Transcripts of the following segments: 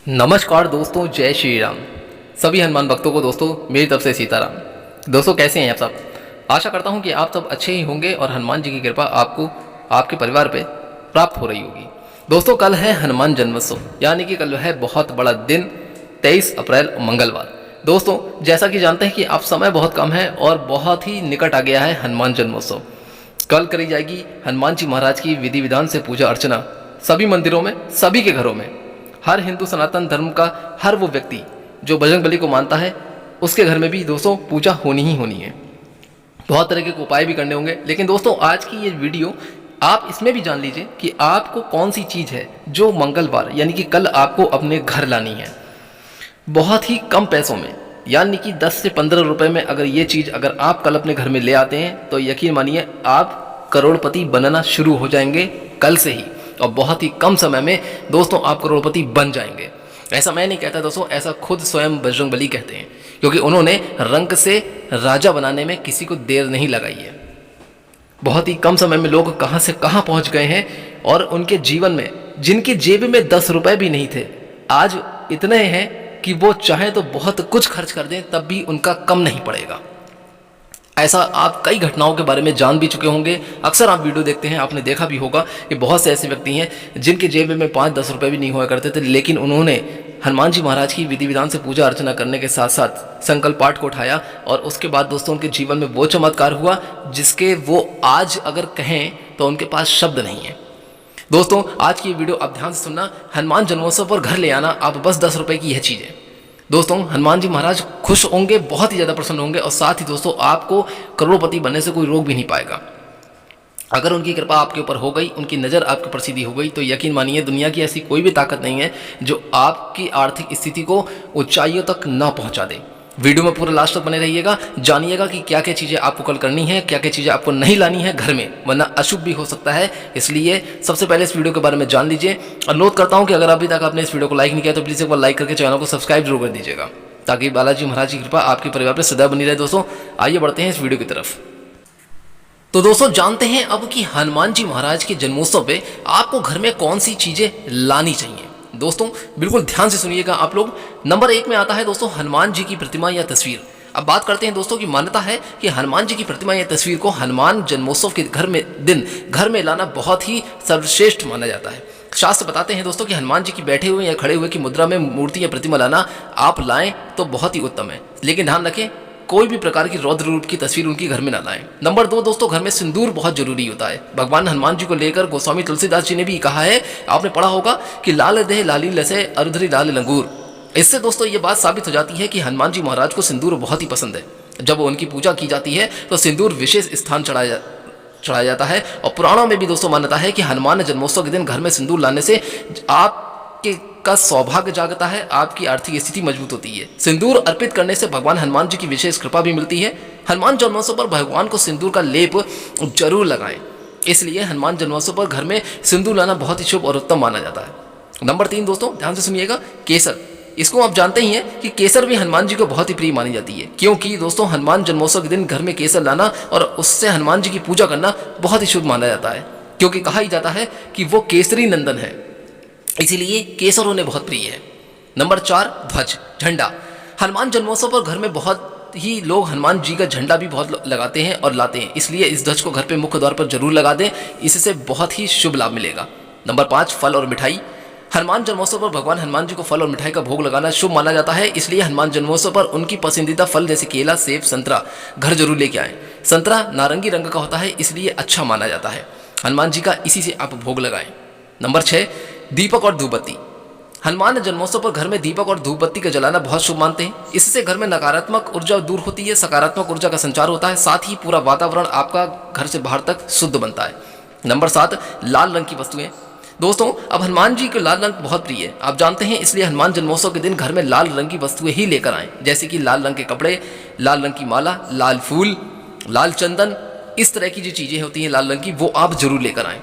नमस्कार दोस्तों, जय श्री राम। सभी हनुमान भक्तों को दोस्तों मेरी तरफ से सीताराम। दोस्तों कैसे हैं आप सब? आशा करता हूं कि आप सब अच्छे ही होंगे और हनुमान जी की कृपा आपको आपके परिवार पे प्राप्त हो रही होगी। दोस्तों कल है हनुमान जन्मोत्सव, यानी कि कल है बहुत बड़ा दिन, 23 अप्रैल मंगलवार। दोस्तों जैसा कि जानते हैं कि आप समय बहुत कम है और बहुत ही निकट आ गया है हनुमान जन्मोत्सव। कल करी जाएगी हनुमान जी महाराज की विधि विधान से पूजा अर्चना सभी मंदिरों में, सभी के घरों में। हर हिंदू सनातन धर्म का हर वो व्यक्ति जो बजरंगबली को मानता है उसके घर में भी दोस्तों पूजा होनी ही होनी है। बहुत तरह के उपाय भी करने होंगे, लेकिन दोस्तों आज की ये वीडियो आप इसमें भी जान लीजिए कि आपको कौन सी चीज़ है जो मंगलवार यानी कि कल आपको अपने घर लानी है बहुत ही कम पैसों में, यानी कि 10 से 15 रुपए में। अगर ये चीज़ अगर आप कल अपने घर में ले आते हैं तो यकीन मानिए आप करोड़पति बनना शुरू हो जाएंगे कल से ही, और बहुत ही कम समय में दोस्तों आप करोड़पति बन जाएंगे। ऐसा मैं नहीं कहता दोस्तों, ऐसा खुद स्वयं बजरंगबली कहते हैं, क्योंकि उन्होंने रंक से राजा बनाने में किसी को देर नहीं लगाई है। बहुत ही कम समय में लोग कहां से कहां पहुंच गए हैं, और उनके जीवन में जिनकी जेब में 10 रुपए भी नहीं थे आज इतने हैं कि वो चाहे तो बहुत कुछ खर्च कर दें तब भी उनका कम नहीं पड़ेगा। ऐसा आप कई घटनाओं के बारे में जान भी चुके होंगे। अक्सर आप वीडियो देखते हैं, आपने देखा भी होगा कि बहुत से ऐसे व्यक्ति हैं जिनके जेब में 5-10 रुपए भी नहीं हुआ करते थे, लेकिन उन्होंने हनुमान जी महाराज की विधि विधान से पूजा अर्चना करने के साथ साथ संकल्प पाठ को उठाया, और उसके बाद दोस्तों उनके जीवन में वो चमत्कार हुआ जिसके वो आज अगर कहें तो उनके पास शब्द नहीं है। दोस्तों आज की वीडियो आप ध्यान से सुनना। हनुमान जन्मोत्सव पर घर ले आना आप बस 10 रुपए की यह चीज़ है। दोस्तों हनुमान जी महाराज खुश होंगे, बहुत ही ज़्यादा प्रसन्न होंगे, और साथ ही दोस्तों आपको करोड़पति बनने से कोई रोक भी नहीं पाएगा। अगर उनकी कृपा आपके ऊपर हो गई, उनकी नज़र आपके ऊपर सीधी हो गई, तो यकीन मानिए दुनिया की ऐसी कोई भी ताकत नहीं है जो आपकी आर्थिक स्थिति को ऊंचाइयों तक ना पहुंचा दे। वीडियो में पूरा लास्ट तक बने रहिएगा, जानिएगा कि क्या क्या चीज़ें आपको कल करनी है, क्या क्या चीज़ें आपको नहीं लानी है घर में, वरना अशुभ भी हो सकता है। इसलिए सबसे पहले इस वीडियो के बारे में जान लीजिए। अनुरोध करता हूं कि अगर अभी तक आपने इस वीडियो को लाइक नहीं किया तो प्लीज़ एक बार लाइक करके चैनल को सब्सक्राइब जरूर कर दीजिएगा, ताकि बालाजी महाराज की कृपा आपके परिवार पर सदैव बनी रहे। दोस्तों आइए बढ़ते हैं इस वीडियो की तरफ। तो दोस्तों जानते हैं अब कि हनुमान जी महाराज के जन्मोत्सव पे आपको घर में कौन सी चीज़ें लानी चाहिए। दोस्तों बिल्कुल ध्यान से सुनिएगा आप लोग। नंबर 1 में आता है दोस्तों हनुमान जी की प्रतिमा या तस्वीर। अब बात करते हैं दोस्तों की मान्यता है कि हनुमान जी की प्रतिमा या तस्वीर को हनुमान जन्मोत्सव के घर में लाना बहुत ही सर्वश्रेष्ठ माना जाता है। शास्त्र बताते हैं दोस्तों कि हनुमान जी की बैठे हुए या खड़े हुए की मुद्रा में मूर्ति या प्रतिमा लाना आप लाएं तो बहुत ही उत्तम है, लेकिन ध्यान रखें कोई भी प्रकार की रौद्र रूप की तस्वीर उनकी घर में ना लाएं। नंबर 2 दोस्तों घर में सिंदूर बहुत जरूरी होता है। भगवान हनुमान जी को लेकर गोस्वामी तुलसीदास जी ने भी कहा है, आपने पढ़ा होगा कि लाल देह लाली लसे अरुधरी लाल लंगूर। इससे दोस्तों ये बात साबित हो जाती है कि हनुमान जी महाराज को सिंदूर बहुत ही पसंद है। जब उनकी पूजा की जाती है तो सिंदूर विशेष स्थान चढ़ाया जाता है, और पुराणों में भी दोस्तों मान्यता है कि हनुमान जन्मोत्सव के दिन घर में सिंदूर लाने से आपके का सौभाग्य जागता है, आपकी आर्थिक स्थिति मजबूत होती है। सिंदूर अर्पित करने से भगवान हनुमान जी की विशेष कृपा भी मिलती है। हनुमान जन्मोत्सव पर भगवान को सिंदूर का लेप जरूर लगाएं, इसलिए हनुमान जन्मोत्सव पर घर में सिंदूर लाना बहुत ही शुभ और उत्तम माना जाता है। नंबर 3 दोस्तों ध्यान से सुनिएगा, केसर। इसको आप जानते ही हैं कि केसर भी हनुमान जी को बहुत ही प्रिय मानी जाती है, क्योंकि दोस्तों हनुमान जन्मोत्सव के दिन घर में केसर लाना और उससे हनुमान जी की पूजा करना बहुत ही शुभ माना जाता है, क्योंकि कहा ही जाता है कि वो केसरी नंदन है, इसीलिए केसर उन्हें बहुत प्रिय है। नंबर 4 ध्वज, झंडा। हनुमान जन्मोत्सव पर घर में बहुत ही लोग हनुमान जी का झंडा भी बहुत लगाते हैं और लाते हैं, इसलिए इस ध्वज को घर पे मुख्य द्वार पर जरूर लगा दें, इससे बहुत ही शुभ लाभ मिलेगा। नंबर 5 फल और मिठाई। हनुमान जन्मोत्सव पर भगवान हनुमान जी को फल और मिठाई का भोग लगाना शुभ माना जाता है, इसलिए हनुमान जन्मोत्सव पर उनकी पसंदीदा फल जैसे केला, सेब, संतरा घर जरूर लेके आएँ। संतरा नारंगी रंग का होता है, इसलिए अच्छा माना जाता है। हनुमान जी का इसी से आप भोग लगाएं। नंबर 6 दीपक और धूपबत्ती। हनुमान जन्मोत्सव पर घर में दीपक और धूपबत्ती का जलाना बहुत शुभ मानते हैं। इससे घर में नकारात्मक ऊर्जा दूर होती है, सकारात्मक ऊर्जा का संचार होता है, साथ ही पूरा वातावरण आपका घर से बाहर तक शुद्ध बनता है। नंबर 7 लाल रंग की वस्तुएं। दोस्तों अब हनुमान जी को लाल रंग बहुत प्रिय है, आप जानते हैं, इसलिए हनुमान जन्मोत्सव के दिन घर में लाल रंग की वस्तुएं ही लेकर आएं, जैसे कि लाल रंग के कपड़े, लाल रंग की माला, लाल फूल, लाल चंदन, इस तरह की जो चीजें होती हैं लाल रंग की, वो आप जरूर लेकर आएं।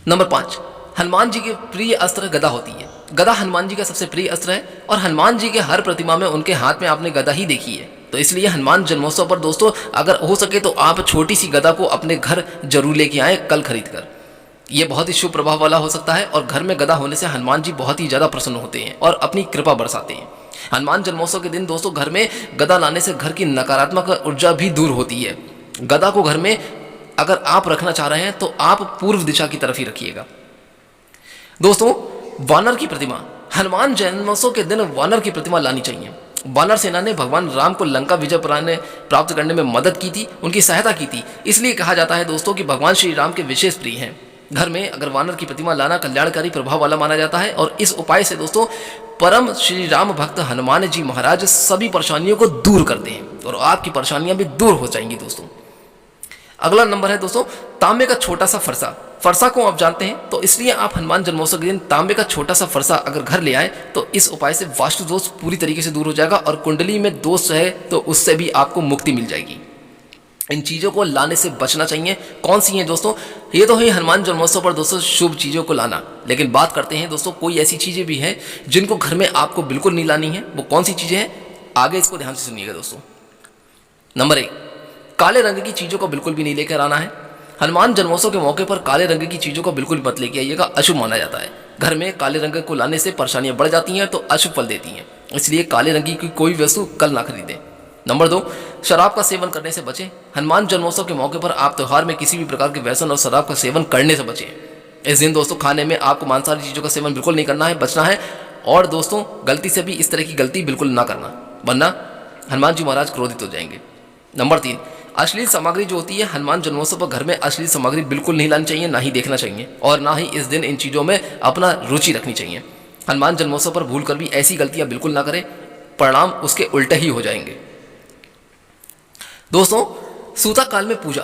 नंबर 5 हनुमान जी के प्रिय अस्त्र गदा होती है। गदा हनुमान जी का सबसे प्रिय अस्त्र है, और हनुमान जी के हर प्रतिमा में उनके हाथ में आपने गदा ही देखी है, तो इसलिए हनुमान जन्मोत्सव पर दोस्तों अगर हो सके तो आप छोटी सी गदा को अपने घर जरूर लेके आएं कल खरीद कर। ये बहुत ही शुभ प्रभाव वाला हो सकता है और घर में गदा होने से हनुमान जी बहुत ही ज़्यादा प्रसन्न होते हैं और अपनी कृपा बरसाते हैं। हनुमान जन्मोत्सव के दिन दोस्तों घर में गदा लाने से घर की नकारात्मक ऊर्जा भी दूर होती है। गदा को घर में अगर आप रखना चाह रहे हैं तो आप पूर्व दिशा की तरफ ही रखिएगा। दोस्तों वानर की प्रतिमा, हनुमान जन्मोत्सव के दिन वानर की प्रतिमा लानी चाहिए। वानर सेना ने भगवान राम को लंका विजय प्राप्त करने में मदद की थी, उनकी सहायता की थी। इसलिए कहा जाता है दोस्तों कि भगवान श्री राम के विशेष प्रिय हैं। घर में अगर वानर की प्रतिमा लाना कल्याणकारी प्रभाव वाला माना जाता है और इस उपाय से दोस्तों परम श्री राम भक्त हनुमान जी महाराज सभी परेशानियों को दूर करते हैं और आपकी परेशानियां भी दूर हो जाएंगी दोस्तों। अगला नंबर है दोस्तों तांबे का छोटा सा फरसा। फरसा को आप जानते हैं, तो इसलिए आप हनुमान जन्मोत्सव के दिन तांबे का छोटा सा फरसा अगर घर ले आए तो इस उपाय से वास्तु दोष पूरी तरीके से दूर हो जाएगा और कुंडली में दोष है तो उससे भी आपको मुक्ति मिल जाएगी। इन चीज़ों को लाने से बचना चाहिए। कौन सी हैं दोस्तों? ये तो है हनुमान जन्मोत्सव पर दोस्तों शुभ चीज़ों को लाना, लेकिन बात करते हैं दोस्तों कोई ऐसी चीज़ें भी हैं जिनको घर में आपको बिल्कुल नहीं लानी है। वो कौन सी चीज़ें हैं, आगे इसको ध्यान से सुनिएगा दोस्तों। नंबर 1, काले रंग की चीज़ों को बिल्कुल भी नहीं लेकर आना है। हनुमान जन्मोत्सव के मौके पर काले रंग की चीज़ों को बिल्कुल मत लेके आइएगा, अशुभ माना जाता है। घर में काले रंग को लाने से परेशानियां बढ़ जाती हैं तो अशुभ फल देती हैं, इसलिए काले रंग की कोई वस्तु कल ना खरीदें। नंबर 2, शराब का सेवन करने से बचें। हनुमान जन्मोत्सव के मौके पर आप त्यौहार में किसी भी प्रकार के व्यसन और शराब का सेवन करने से बचें। इस दिन दोस्तों खाने में आपको मांसाहारी चीज़ों का सेवन बिल्कुल नहीं करना है, बचना है। और दोस्तों गलती से भी इस तरह की गलती बिल्कुल ना करना, वरना हनुमान जी महाराज क्रोधित हो जाएंगे। नंबर 3, अश्लील सामग्री जो होती है हनुमान जन्मोत्सव पर घर में अश्लील सामग्री बिल्कुल नहीं लानी चाहिए, ना ही देखना चाहिए और ना ही इस दिन इन चीज़ों में अपना रुचि रखनी चाहिए। हनुमान जन्मोत्सव पर भूल कर भी ऐसी गलतियां बिल्कुल ना करें, परिणाम उसके उल्टे ही हो जाएंगे। दोस्तों सूता काल में पूजा,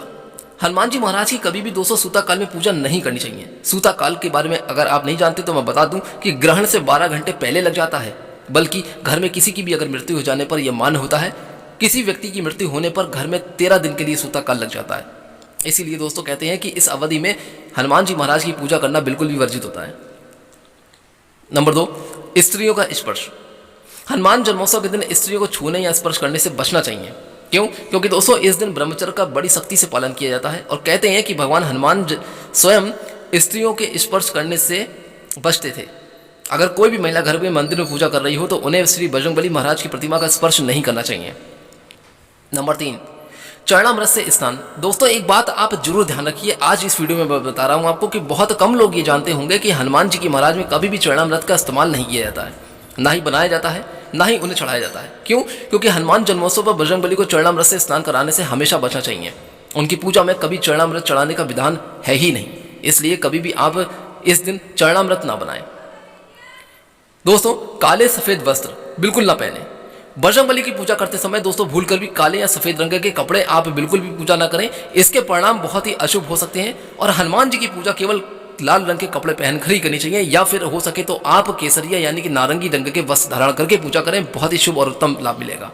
हनुमान जी महाराज की कभी भी दोस्तों सूता काल में पूजा नहीं करनी चाहिए। सूता काल के बारे में अगर आप नहीं जानते तो मैं बता दूं कि ग्रहण से 12 घंटे पहले लग जाता है, बल्कि घर में किसी की भी अगर मृत्यु हो जाने पर यह मान्य होता है, किसी व्यक्ति की मृत्यु होने पर घर में 13 दिन के लिए सूता काल लग जाता है। इसीलिए दोस्तों कहते हैं कि इस अवधि में हनुमान जी महाराज की पूजा करना बिल्कुल भी वर्जित होता है। नंबर 2, स्त्रियों का स्पर्श, हनुमान जन्मोत्सव के दिन स्त्रियों को छूने या स्पर्श करने से बचना चाहिए। क्यों? क्योंकि दोस्तों इस दिन ब्रह्मचर्य का बड़ी सख्ती से पालन किया जाता है और कहते हैं कि भगवान हनुमान स्वयं स्त्रियों के स्पर्श करने से बचते थे। अगर कोई भी महिला घर में मंदिर में पूजा कर रही हो तो उन्हें श्री बजरंगबली महाराज की प्रतिमा का स्पर्श नहीं करना चाहिए। नंबर 3, चरणामृत से स्नान। दोस्तों एक बात आप जरूर ध्यान रखिए, आज इस वीडियो में मैं बता रहा हूं आपको कि बहुत कम लोग ये जानते होंगे कि हनुमान जी की महाराज में कभी भी चरणामृत का इस्तेमाल नहीं किया जाता है, ना ही बनाया जाता है, ना ही उन्हें चढ़ाया जाता है। क्यों? क्योंकि हनुमान जन्मोत्सव पर बजरंगबली को चरणामृत से स्नान कराने से हमेशा बचना चाहिए। उनकी पूजा में कभी चरणामृत चढ़ाने का विधान है ही नहीं, इसलिए कभी भी आप इस दिन चरणामृत ना बनाएं। दोस्तों काले सफेद वस्त्र बिल्कुल ना पहने। बजरंगबली की पूजा करते समय दोस्तों भूल कर भी काले या सफेद रंग के कपड़े आप बिल्कुल भी पूजा ना करें, इसके परिणाम बहुत ही अशुभ हो सकते हैं। और हनुमान जी की पूजा केवल लाल रंग के कपड़े पहनकर ही करनी चाहिए, या फिर हो सके तो आप केसरिया यानी कि नारंगी रंग के वस्त्र धारण करके पूजा करें, बहुत ही शुभ और उत्तम लाभ मिलेगा।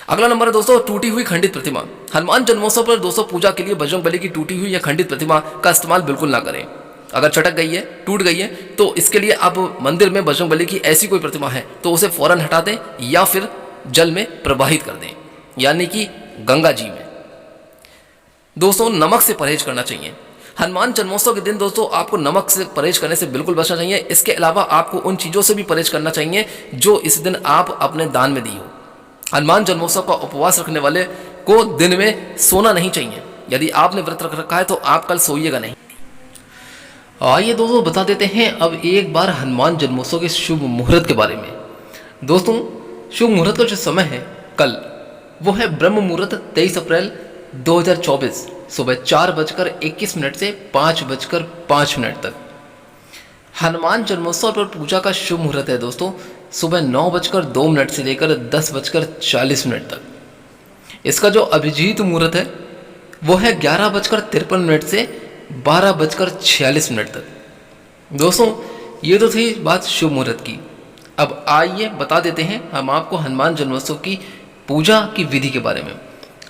अगला नंबर है दोस्तों टूटी हुई खंडित प्रतिमा। हनुमान जन्मोत्सव पर दोस्तों पूजा के लिए बजरंगबली की टूटी हुई या खंडित प्रतिमा का इस्तेमाल बिल्कुल ना करें। अगर चटक गई है, टूट गई है, तो इसके लिए आप मंदिर में बजरंगबली की ऐसी कोई प्रतिमा है तो उसे फौरन हटा दें या फिर जल में प्रवाहित कर दें, यानी कि गंगा जी में। दोस्तों नमक से परहेज करना चाहिए। हनुमान जन्मोत्सव के दिन दोस्तों आपको नमक से परहेज करने से बिल्कुल बचना चाहिए। इसके अलावा आपको उन चीज़ों से भी परहेज करना चाहिए जो इस दिन आप अपने दान में दी हो। हनुमान जन्मोत्सव का उपवास रखने वाले को दिन में सोना नहीं चाहिए। यदि आपने व्रत रख रखा है तो आप कल सोइएगा नहीं। आइए दोस्तों बता देते हैं अब एक बार हनुमान जन्मोत्सव के शुभ मुहूर्त के बारे में। दोस्तों शुभ मुहूर्त का जो समय है कल, वो है ब्रह्म मुहूर्त 23 अप्रैल 2024 सुबह 4:21 से 5:05 तक। हनुमान जन्मोत्सव पर पूजा का शुभ मुहूर्त है दोस्तों सुबह 9:02 से लेकर 10:40 तक। इसका जो अभिजीत मुहूर्त है वो है 11:53 से 12:46 तक। दोस्तों ये तो थी बात शुभ मुहूर्त की। अब आइए बता देते हैं हम आपको हनुमान जन्मोत्सव की पूजा की विधि के बारे में।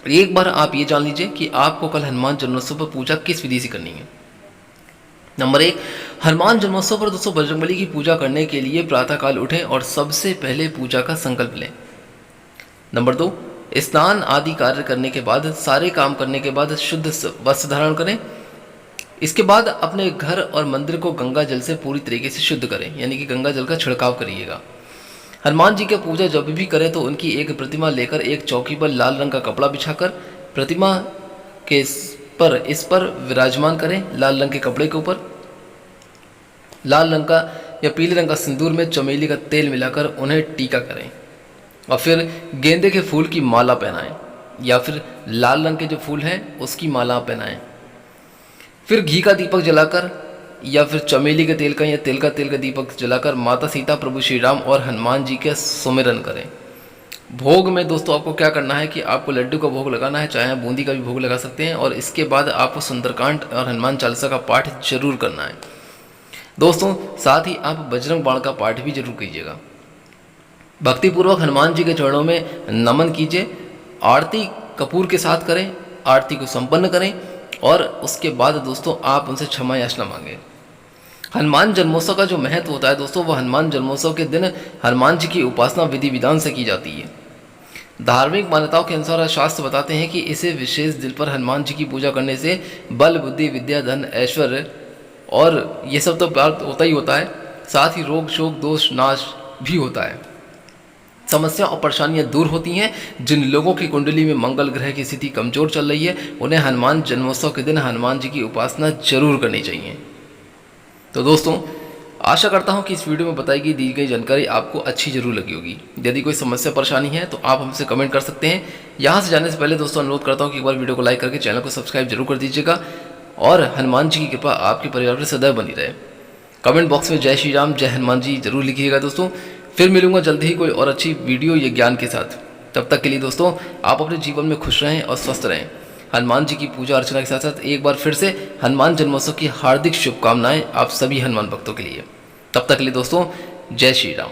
एक बार आप ये जान लीजिए कि आपको कल हनुमान जन्मोत्सव पर पूजा किस विधि से करनी है। नंबर 1, हनुमान जन्मोत्सव पर दोस्तों बजरंगबली की पूजा करने के लिए प्रातःकाल उठें और सबसे पहले पूजा का संकल्प लें। नंबर 2, स्नान आदि कार्य करने के बाद, सारे काम करने के बाद शुद्ध वस्त्र धारण करें। इसके बाद अपने घर और मंदिर को गंगा जल से पूरी तरीके से शुद्ध करें, यानी कि गंगा जल का छिड़काव करिएगा। हनुमान जी की पूजा जब भी करें तो उनकी एक प्रतिमा लेकर एक चौकी पर लाल रंग का कपड़ा बिछाकर प्रतिमा के इस पर विराजमान करें। लाल रंग के कपड़े के ऊपर लाल रंग का या पीले रंग का सिंदूर में चमेली का तेल मिलाकर उन्हें टीका करें और फिर गेंदे के फूल की माला पहनाएं या फिर लाल रंग के जो फूल हैं उसकी माला पहनाएं। फिर घी का दीपक जलाकर या फिर चमेली के तेल का या तेल का दीपक जलाकर माता सीता, प्रभु श्री राम और हनुमान जी के सुमिरन करें। भोग में दोस्तों आपको क्या करना है कि आपको लड्डू का भोग लगाना है, चाहे आप बूंदी का भी भोग लगा सकते हैं, और इसके बाद आपको सुंदरकांड और हनुमान चालीसा का पाठ जरूर करना है दोस्तों। साथ ही आप बजरंग बाण का पाठ भी जरूर कीजिएगा। भक्तिपूर्वक हनुमान जी के चरणों में नमन कीजिए, आरती कपूर के साथ करें, आरती को संपन्न करें और उसके बाद दोस्तों आप उनसे क्षमा याचना मांगें। हनुमान जन्मोत्सव का जो महत्व होता है दोस्तों, वह हनुमान जन्मोत्सव के दिन हनुमान जी की उपासना विधि विधान से की जाती है। धार्मिक मान्यताओं के अनुसार शास्त्र बताते हैं कि इसे विशेष दिल पर हनुमान जी की पूजा करने से बल, बुद्धि, विद्या, धन, ऐश्वर्य और ये सब तो प्राप्त होता ही होता है, साथ ही रोग, शोक, दोष, नाश भी होता है। समस्या और परेशानियां दूर होती हैं। जिन लोगों की कुंडली में मंगल ग्रह की स्थिति कमजोर चल रही है उन्हें हनुमान जन्मोत्सव के दिन हनुमान जी की उपासना जरूर करनी चाहिए। तो दोस्तों आशा करता हूं कि इस वीडियो में बताई गई दी गई जानकारी आपको अच्छी जरूर लगी होगी। यदि कोई समस्या परेशानी है तो आप हमसे कमेंट कर सकते हैं। यहाँ से जाने से पहले दोस्तों अनुरोध करता हूँ कि एक बार वीडियो को लाइक करके चैनल को सब्सक्राइब जरूर कर दीजिएगा और हनुमान जी की कृपा आपके परिवार पर सदैव बनी रहे। कमेंट बॉक्स में जय श्री राम, जय हनुमान जी जरूर लिखिएगा दोस्तों। फिर मिलूंगा जल्दी ही कोई और अच्छी वीडियो या ज्ञान के साथ। तब तक के लिए दोस्तों आप अपने जीवन में खुश रहें और स्वस्थ रहें। हनुमान जी की पूजा अर्चना के साथ साथ एक बार फिर से हनुमान जन्मोत्सव की हार्दिक शुभकामनाएं आप सभी हनुमान भक्तों के लिए। तब तक के लिए दोस्तों जय श्री राम।